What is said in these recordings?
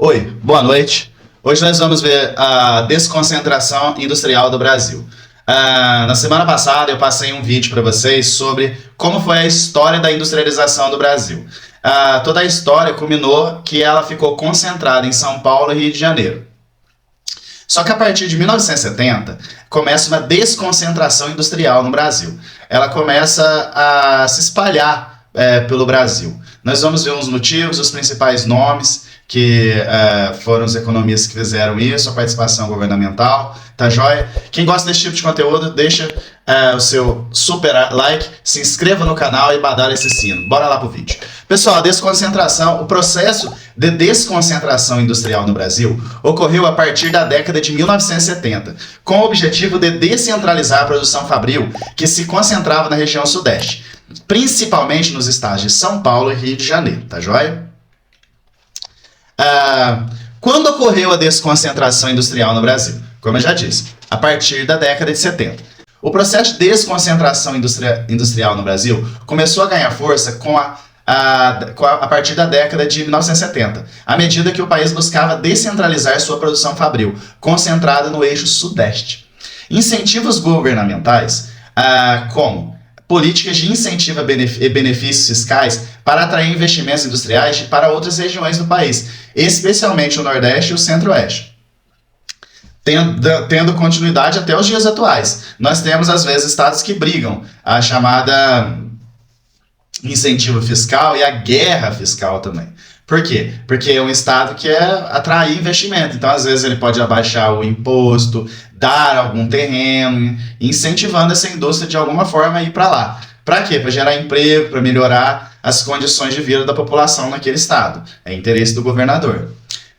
Oi, boa noite. Hoje nós vamos ver a desconcentração industrial do Brasil. Na semana passada eu passei um vídeo para vocês sobre como foi a história da industrialização do Brasil. Toda a história culminou que ela ficou concentrada em São Paulo e Rio de Janeiro. Só que a partir de 1970 começa uma desconcentração industrial no Brasil. Ela começa a se espalhar pelo Brasil. Nós vamos ver os motivos, os principais nomes que foram os economistas que fizeram isso, a participação governamental, tá joia? Quem gosta desse tipo de conteúdo, deixa o seu super like, se inscreva no canal e badale esse sino. Bora lá pro vídeo. Pessoal, a desconcentração, o processo de desconcentração industrial no Brasil ocorreu a partir da década de 1970, com o objetivo de descentralizar a produção fabril que se concentrava na região sudeste, principalmente nos estados de São Paulo e Rio de Janeiro, tá joia? Quando ocorreu a desconcentração industrial no Brasil? Como eu já disse, a partir da década de 70. O processo de desconcentração industrial no Brasil começou a ganhar força a partir da década de 1970, à medida que o país buscava descentralizar sua produção fabril, concentrada no eixo sudeste. Incentivos governamentais, como políticas de incentivo e benefícios fiscais para atrair investimentos industriais para outras regiões do país, especialmente o Nordeste e o Centro-Oeste, tendo continuidade até os dias atuais. Nós temos, às vezes, estados que brigam, a chamada incentivo fiscal e a guerra fiscal também. Por quê? Porque é um estado que quer atrair investimento. Então, às vezes, ele pode abaixar o imposto, dar algum terreno, incentivando essa indústria de alguma forma a ir para lá. Para quê? Para gerar emprego, para melhorar as condições de vida da população naquele estado. É interesse do governador.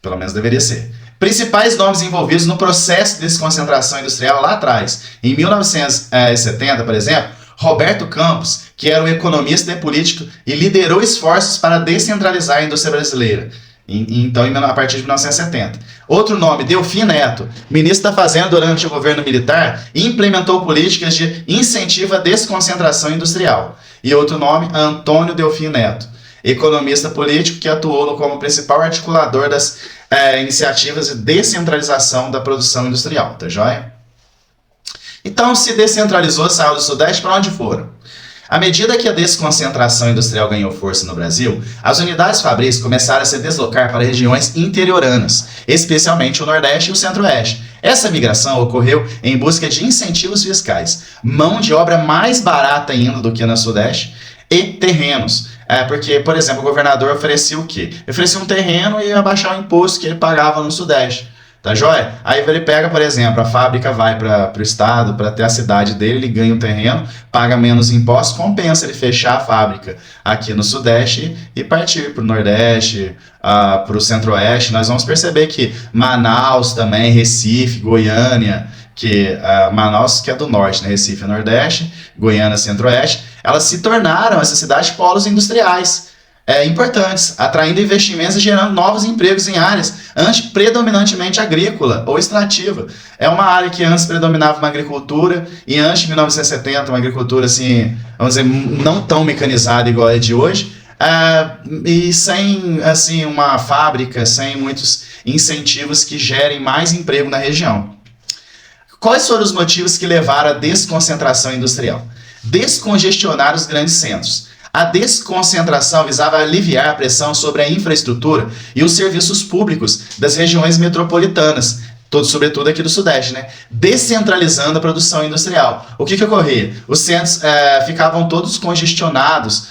Pelo menos deveria ser. Principais nomes envolvidos no processo de desconcentração industrial lá atrás. Em 1970, por exemplo, Roberto Campos, que era um economista e político e liderou esforços para descentralizar a indústria brasileira. Então, a partir de 1970. Outro nome, Delfim Neto, ministro da Fazenda durante o governo militar, implementou políticas de incentivo à desconcentração industrial. E outro nome, Antônio Delfim Neto, economista político que atuou como principal articulador das iniciativas de descentralização da produção industrial, tá joia? Então, se descentralizou, saiu do Sudeste, para onde foram? À medida que a desconcentração industrial ganhou força no Brasil, as unidades fabris começaram a se deslocar para regiões interioranas, especialmente o Nordeste e o Centro-Oeste. Essa migração ocorreu em busca de incentivos fiscais, mão de obra mais barata ainda do que na Sudeste e terrenos. Porque, por exemplo, o governador oferecia o quê? Oferecia um terreno e ia abaixar o imposto que ele pagava no Sudeste. Tá joia? Aí ele pega, por exemplo, a fábrica vai para o estado, para ter a cidade dele, ele ganha o terreno, paga menos impostos, compensa ele fechar a fábrica aqui no Sudeste e partir para o Nordeste, para o Centro-Oeste. Nós vamos perceber que Manaus também, Recife, Goiânia, Manaus que é do Norte, né? Recife é Nordeste, Goiânia Centro-Oeste, elas se tornaram, essas cidades, polos industriais. Importantes, atraindo investimentos e gerando novos empregos em áreas antes predominantemente agrícola ou extrativa. É uma área que antes predominava uma agricultura e antes de 1970 uma agricultura assim, vamos dizer, não tão mecanizada igual é de hoje, e sem assim uma fábrica, sem muitos incentivos que gerem mais emprego na região. Quais foram os motivos que levaram à desconcentração industrial? Descongestionar os grandes centros. A desconcentração visava aliviar a pressão sobre a infraestrutura e os serviços públicos das regiões metropolitanas, sobretudo aqui do Sudeste, né? Descentralizando a produção industrial. O que ocorria? Os centros ficavam todos congestionados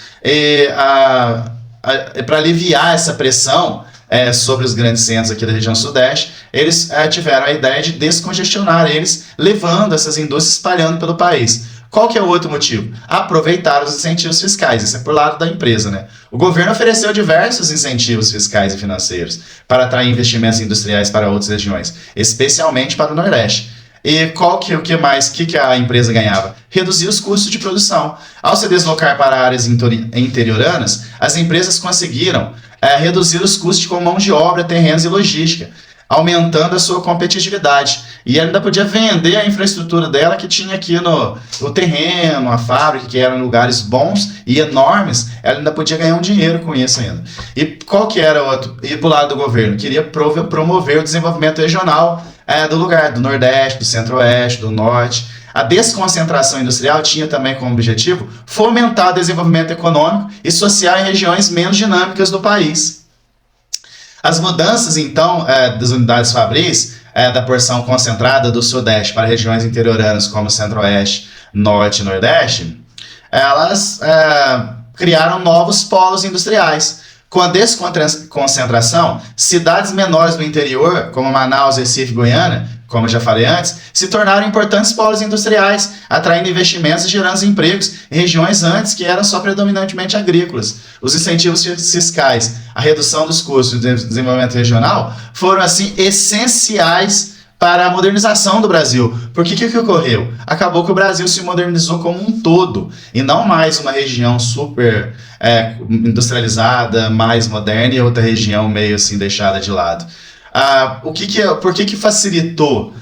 para aliviar essa pressão sobre os grandes centros aqui da região Sudeste, eles tiveram a ideia de descongestionar eles, levando essas indústrias, espalhando pelo país. Qual que é o outro motivo? Aproveitar os incentivos fiscais, isso é por lado da empresa, né? O governo ofereceu diversos incentivos fiscais e financeiros para atrair investimentos industriais para outras regiões, especialmente para o Nordeste. E o que a empresa ganhava? Reduzir os custos de produção. Ao se deslocar para áreas interioranas, as empresas conseguiram reduzir os custos com mão de obra, terrenos e logística. aumentando a sua competitividade. E ela ainda podia vender a infraestrutura dela, que tinha aqui no terreno, a fábrica, que eram lugares bons e enormes, ela ainda podia ganhar um dinheiro com isso ainda. E qual que era o outro? Ir para o lado do governo, queria promover o desenvolvimento regional do lugar, do Nordeste, do Centro-Oeste, do Norte. A desconcentração industrial tinha também como objetivo fomentar o desenvolvimento econômico e social em regiões menos dinâmicas do país. As mudanças, então, das unidades fabris, da porção concentrada do Sudeste para regiões interioranas como Centro-Oeste, Norte e Nordeste, elas criaram novos polos industriais. Com a desconcentração, cidades menores do interior, como Manaus, Recife e Goiânia, como eu já falei antes, se tornaram importantes polos industriais, atraindo investimentos e gerando empregos em regiões antes que eram só predominantemente agrícolas. Os incentivos fiscais, a redução dos custos de desenvolvimento regional foram, assim, essenciais para a modernização do Brasil. Porque o que ocorreu? Acabou que o Brasil se modernizou como um todo, e não mais uma região super industrializada, mais moderna, e outra região meio assim deixada de lado. Por que facilitou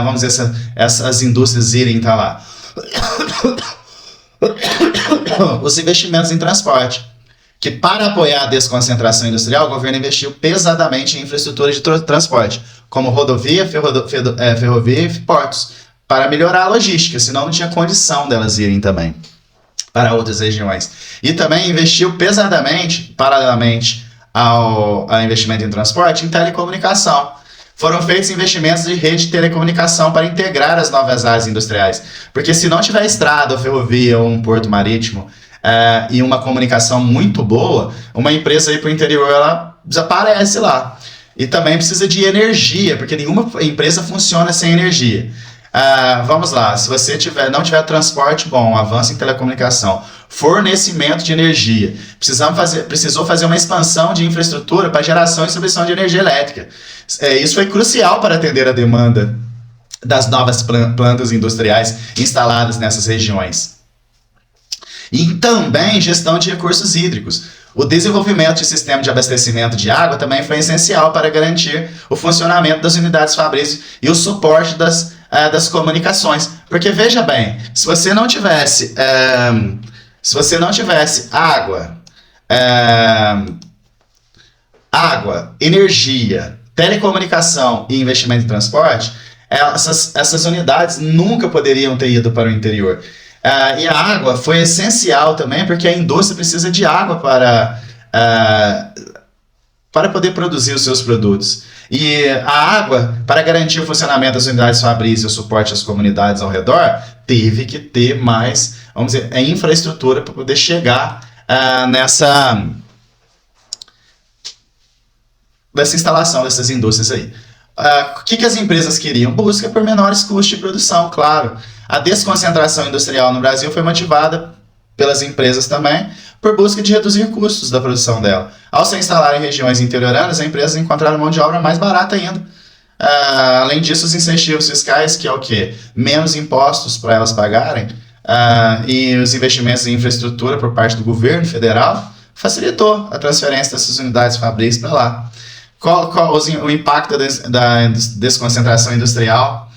vamos dizer, essas indústrias irem estar lá? Os investimentos em transporte. Que para apoiar a desconcentração industrial, o governo investiu pesadamente em infraestrutura de transporte, como rodovia, ferrovia e portos, para melhorar a logística, senão não tinha condição delas irem também para outras regiões. E também investiu pesadamente, paralelamente ao investimento em transporte, em telecomunicação. Foram feitos investimentos de rede de telecomunicação para integrar as novas áreas industriais, porque se não tiver estrada, ou ferrovia, ou um porto marítimo, e uma comunicação muito boa, uma empresa aí para o interior, ela desaparece lá. E também precisa de energia, porque nenhuma empresa funciona sem energia. Vamos lá, se você não tiver transporte bom, avanço em telecomunicação, fornecimento de energia, precisou fazer uma expansão de infraestrutura para geração e distribuição de energia elétrica. Isso foi crucial para atender a demanda das novas plantas industriais instaladas nessas regiões. E também gestão de recursos hídricos. O desenvolvimento de sistema de abastecimento de água também foi essencial para garantir o funcionamento das unidades fabris e o suporte das comunicações. Porque, veja bem, se você não tivesse água, energia, telecomunicação e investimento em transporte, essas unidades nunca poderiam ter ido para o interior. E a água foi essencial também, porque a indústria precisa de água para poder produzir os seus produtos. E a água, para garantir o funcionamento das unidades fabris e o suporte às comunidades ao redor, teve que ter mais, vamos dizer, infraestrutura para poder chegar nessa instalação dessas indústrias aí. O que as empresas queriam? Busca por menores custos de produção, claro. A desconcentração industrial no Brasil foi motivada pelas empresas também por busca de reduzir custos da produção dela. Ao se instalar em regiões interioranas, as empresas encontraram mão de obra mais barata ainda. Além disso, os incentivos fiscais, que é o quê? Menos impostos para elas pagarem, e os investimentos em infraestrutura por parte do governo federal, facilitou a transferência dessas unidades fabris para lá. Qual o impacto da desconcentração industrial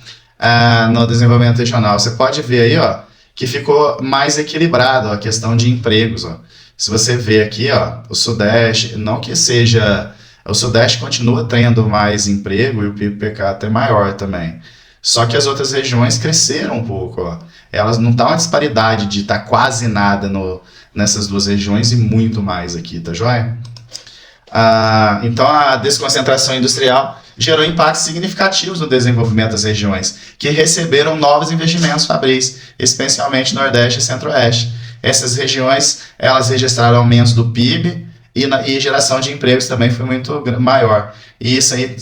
no desenvolvimento regional? Você pode ver aí, que ficou mais equilibrado a questão de empregos. Se você vê aqui, o Sudeste, não que seja... O Sudeste continua tendo mais emprego e o PIB per capita é maior também. Só que as outras regiões cresceram um pouco. Elas não estão uma disparidade de estar quase nada nessas duas regiões e muito mais aqui, tá joia? Então a desconcentração industrial gerou impactos significativos no desenvolvimento das regiões, que receberam novos investimentos fabris, especialmente Nordeste e Centro-Oeste. Essas regiões, elas registraram aumentos do PIB e geração de empregos também foi muito maior. E isso aí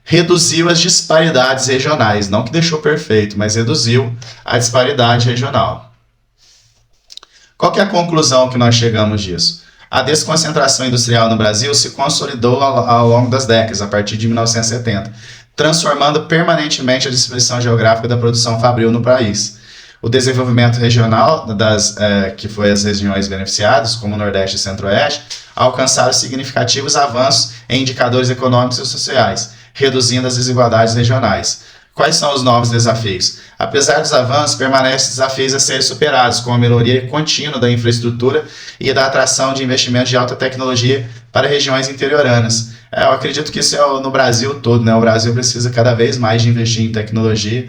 reduziu as disparidades regionais, não que deixou perfeito, mas reduziu a disparidade regional. Qual que é a conclusão que nós chegamos disso? A desconcentração industrial no Brasil se consolidou ao longo das décadas, a partir de 1970, transformando permanentemente a distribuição geográfica da produção fabril no país. O desenvolvimento regional, que foi as regiões beneficiadas, como o Nordeste e Centro-Oeste, alcançaram significativos avanços em indicadores econômicos e sociais, reduzindo as desigualdades regionais. Quais são os novos desafios? Apesar dos avanços, permanecem desafios a serem superados, como a melhoria contínua da infraestrutura e da atração de investimentos de alta tecnologia para regiões interioranas. Eu acredito que isso é no Brasil todo, né? O Brasil precisa cada vez mais de investir em tecnologia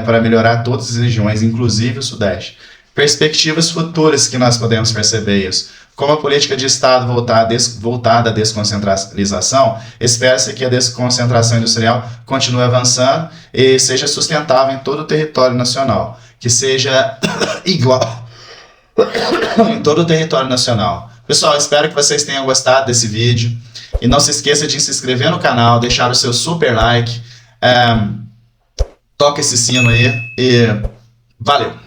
para melhorar todas as regiões, inclusive o Sudeste. Perspectivas futuras que nós podemos perceber isso. Como a política de Estado voltada à desconcentralização, espera-se que a desconcentração industrial continue avançando e seja sustentável em todo o território nacional, que seja igual em todo o território nacional. Pessoal, espero que vocês tenham gostado desse vídeo e não se esqueça de se inscrever no canal, deixar o seu super like, toca esse sino aí e valeu!